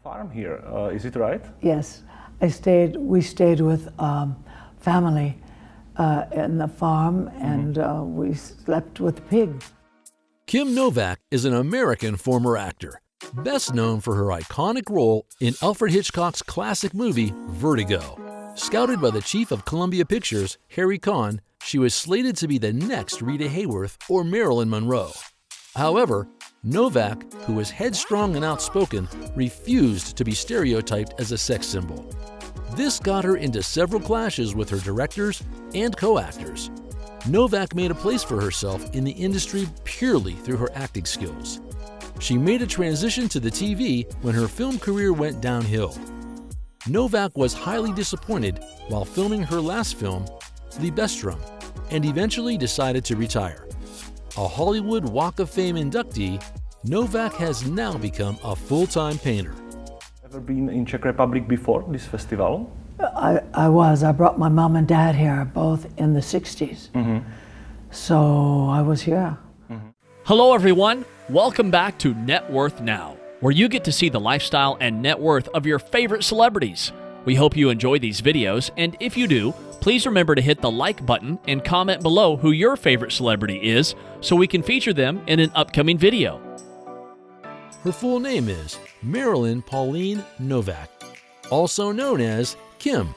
farm here, is it right? Yes, we stayed with family in the farm, and we slept with pigs. Kim Novak is an American former actor, best known for her iconic role in Alfred Hitchcock's classic movie, Vertigo. Scouted by the chief of Columbia Pictures, Harry Cohn, she was slated to be the next Rita Hayworth or Marilyn Monroe. However, Novak, who was headstrong and outspoken, refused to be stereotyped as a sex symbol. This got her into several clashes with her directors and co-actors. Novak made a place for herself in the industry purely through her acting skills. She made a transition to the TV when her film career went downhill. Novak was highly disappointed while filming her last film, Libestrum, and eventually decided to retire. A Hollywood Walk of Fame inductee, Novak has now become a full-time painter. Ever been in Czech Republic before this festival? I was. I brought my mom and dad here, both in the 60s. So I was here. Hello everyone, welcome back to Net Worth Now, where you get to see the lifestyle and net worth of your favorite celebrities. We hope you enjoy these videos, and if you do, please remember to hit the like button and comment below who your favorite celebrity is so we can feature them in an upcoming video. Her full name is Marilyn Pauline Novak, also known as Kim.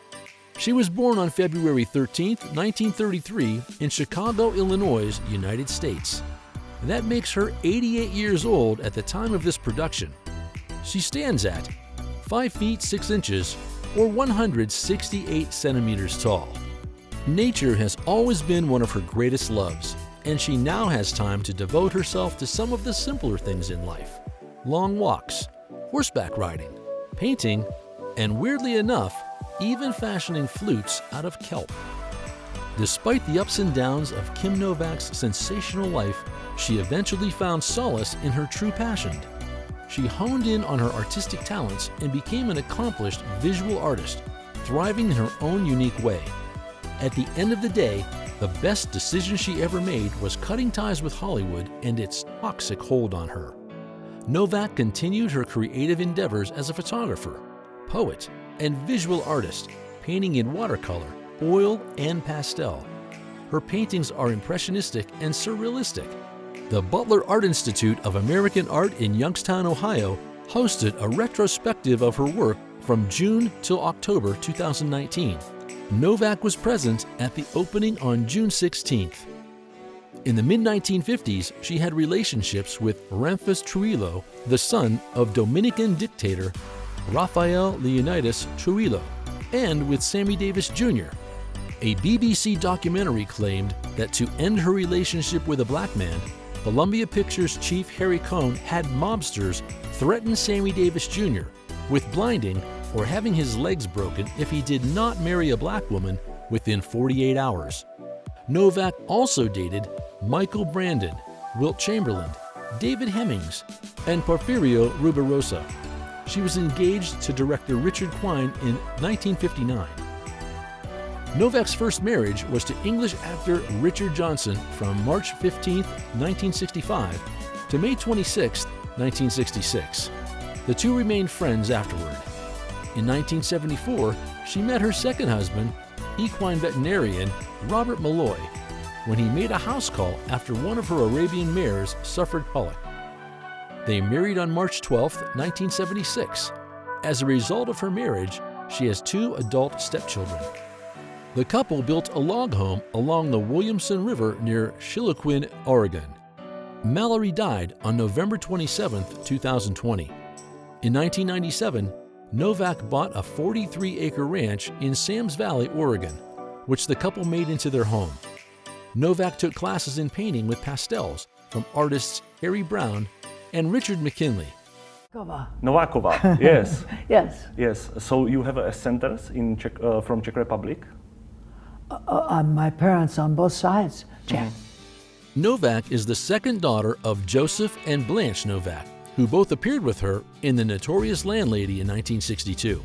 She was born on February 13, 1933 in Chicago, Illinois, United States. That makes her 88 years old at the time of this production. She stands at 5 feet 6 inches or 168 centimeters tall. Nature has always been one of her greatest loves, and she now has time to devote herself to some of the simpler things in life: long walks, horseback riding, painting, and weirdly enough, even fashioning flutes out of kelp. Despite the ups and downs of Kim Novak's sensational life, she eventually found solace in her true passion. She honed in on her artistic talents and became an accomplished visual artist, thriving in her own unique way. At the end of the day, the best decision she ever made was cutting ties with Hollywood and its toxic hold on her. Novak continued her creative endeavors as a photographer, poet, and visual artist, painting in watercolor, oil, and pastel. Her paintings are impressionistic and surrealistic. The Butler Art Institute of American Art in Youngstown, Ohio, hosted a retrospective of her work from June till October 2019. Novak was present at the opening on June 16th. In the mid-1950s, she had relationships with Ramphis Trujillo, the son of Dominican dictator Rafael Leonidas Trujillo, and with Sammy Davis Jr. A BBC documentary claimed that to end her relationship with a black man, Columbia Pictures chief Harry Cohn had mobsters threaten Sammy Davis Jr. with blinding or having his legs broken if he did not marry a black woman within 48 hours. Novak also dated Michael Brandon, Wilt Chamberlain, David Hemmings, and Porfirio Rubirosa. She was engaged to director Richard Quine in 1959. Novak's first marriage was to English actor Richard Johnson from March 15, 1965 to May 26, 1966. The two remained friends afterward. In 1974, she met her second husband, equine veterinarian Robert Malloy, when he made a house call after one of her Arabian mares suffered colic. They married on March 12, 1976. As a result of her marriage, she has 2 adult stepchildren. The couple built a log home along the Williamson River near Chiloquin, Oregon. Mallory died on November 27, 2020. In 1997, Novak bought a 43-acre ranch in Sams Valley, Oregon, which the couple made into their home. Novak took classes in painting with pastels from artists Harry Brown and Richard McKinley. Novakova, yes. Yes. Yes, so you have ascendants in from Czech Republic? My parents on both sides, Czech. Novak is the second daughter of Joseph and Blanche Novak, who both appeared with her in The Notorious Landlady in 1962.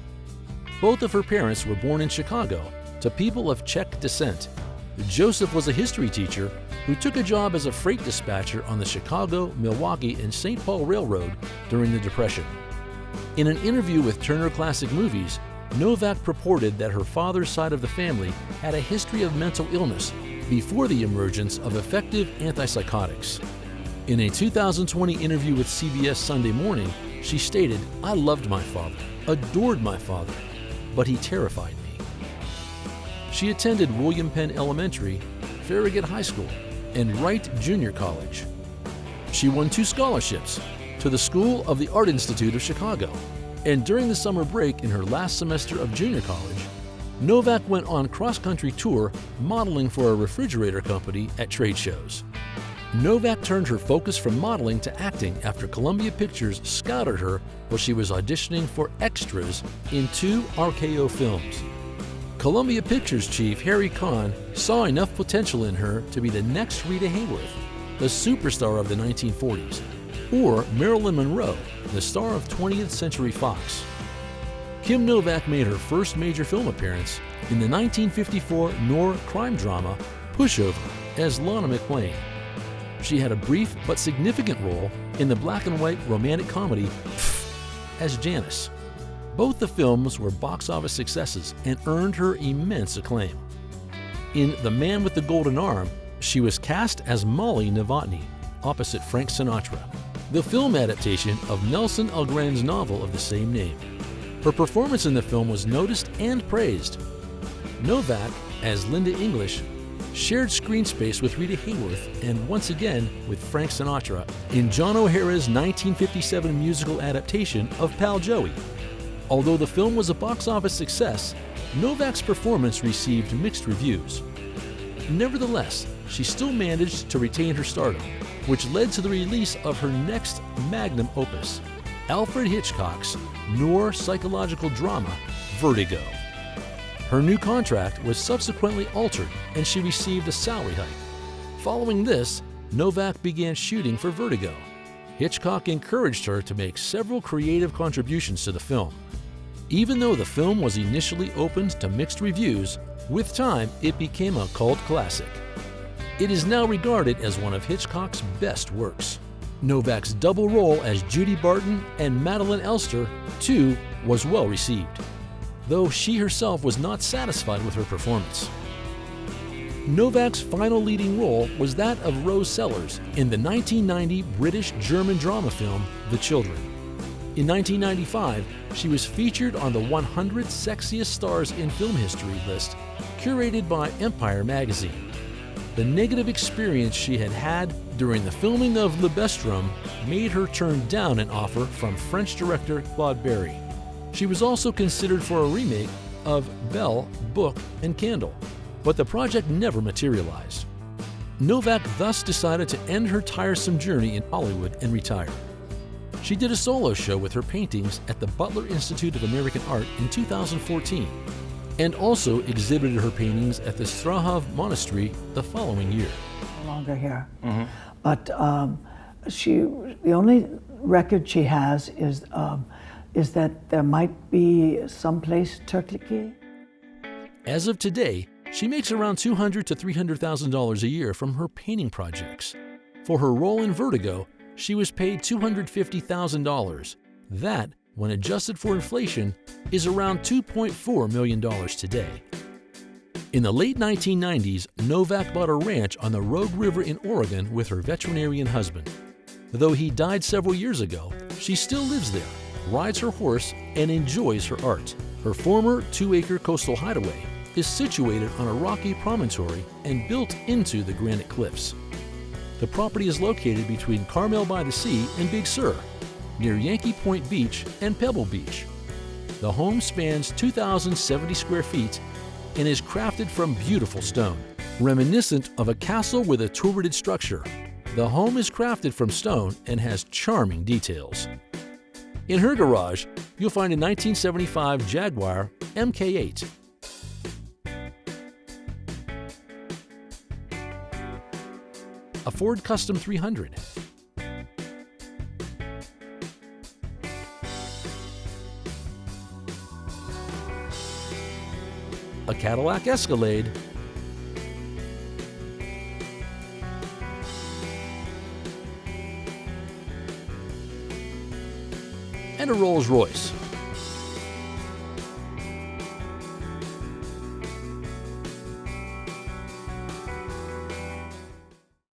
Both of her parents were born in Chicago to people of Czech descent. Joseph was a history teacher who took a job as a freight dispatcher on the Chicago, Milwaukee, and St. Paul Railroad during the Depression. In an interview with Turner Classic Movies, Novak purported that her father's side of the family had a history of mental illness before the emergence of effective antipsychotics. In a 2020 interview with CBS Sunday Morning, she stated, "I loved my father, adored my father, but he terrified me." She attended William Penn Elementary, Farragut High School, and Wright Junior College. She won 2 scholarships to the School of the Art Institute of Chicago, and during the summer break in her last semester of junior college, Novak went on cross-country tour modeling for a refrigerator company at trade shows. Novak turned her focus from modeling to acting after Columbia Pictures scouted her while she was auditioning for extras in 2 RKO films. Columbia Pictures chief Harry Kahn saw enough potential in her to be the next Rita Hayworth, the superstar of the 1940s, or Marilyn Monroe, the star of 20th Century Fox. Kim Novak made her first major film appearance in the 1954 noir crime drama Pushover as Lana McLean. She had a brief but significant role in the black and white romantic comedy as Janice. Both the films were box office successes and earned her immense acclaim. In The Man with the Golden Arm, she was cast as Molly Novotny, opposite Frank Sinatra, the film adaptation of Nelson Algren's novel of the same name. Her performance in the film was noticed and praised. Novak, as Linda English, shared screen space with Rita Hayworth and once again with Frank Sinatra in John O'Hara's 1957 musical adaptation of Pal Joey. Although the film was a box office success, Novak's performance received mixed reviews. Nevertheless, she still managed to retain her stardom, which led to the release of her next magnum opus, Alfred Hitchcock's noir psychological drama, Vertigo. Her new contract was subsequently altered and she received a salary hike. Following this, Novak began shooting for Vertigo. Hitchcock encouraged her to make several creative contributions to the film. Even though the film was initially opened to mixed reviews, with time it became a cult classic. It is now regarded as one of Hitchcock's best works. Novak's double role as Judy Barton and Madeline Elster, too, was well received, though she herself was not satisfied with her performance. Novak's final leading role was that of Rose Sellers in the 1990 British-German drama film The Children. In 1995, she was featured on the 100 Sexiest Stars in Film History list, curated by Empire magazine. The negative experience she had had during the filming of Le Bestrum made her turn down an offer from French director Claude Berry. She was also considered for a remake of Belle, Book, and Candle, but the project never materialized. Novak thus decided to end her tiresome journey in Hollywood and retire. She did a solo show with her paintings at the Butler Institute of American Art in 2014, and also exhibited her paintings at the Strahov Monastery the following year. No longer here. But the only record she has is that there might be someplace Turkey. As of today, she makes around $200,000 to $300,000 a year from her painting projects. For her role in Vertigo, she was paid $250,000. That, when adjusted for inflation, is around $2.4 million today. In the late 1990s, Novak bought a ranch on the Rogue River in Oregon with her veterinarian husband. Though he died several years ago, she still lives there, rides her horse, and enjoys her art. Her former 2-acre coastal hideaway is situated on a rocky promontory and built into the granite cliffs. The property is located between Carmel by the Sea and Big Sur, near Yankee Point Beach and Pebble Beach. The home spans 2,070 square feet and is crafted from beautiful stone, reminiscent of a castle with a turreted structure. The home is crafted from stone and has charming details. In her garage, you'll find a 1975 Jaguar MK8. A Ford Custom 300. A Cadillac Escalade. And and a Rolls Royce.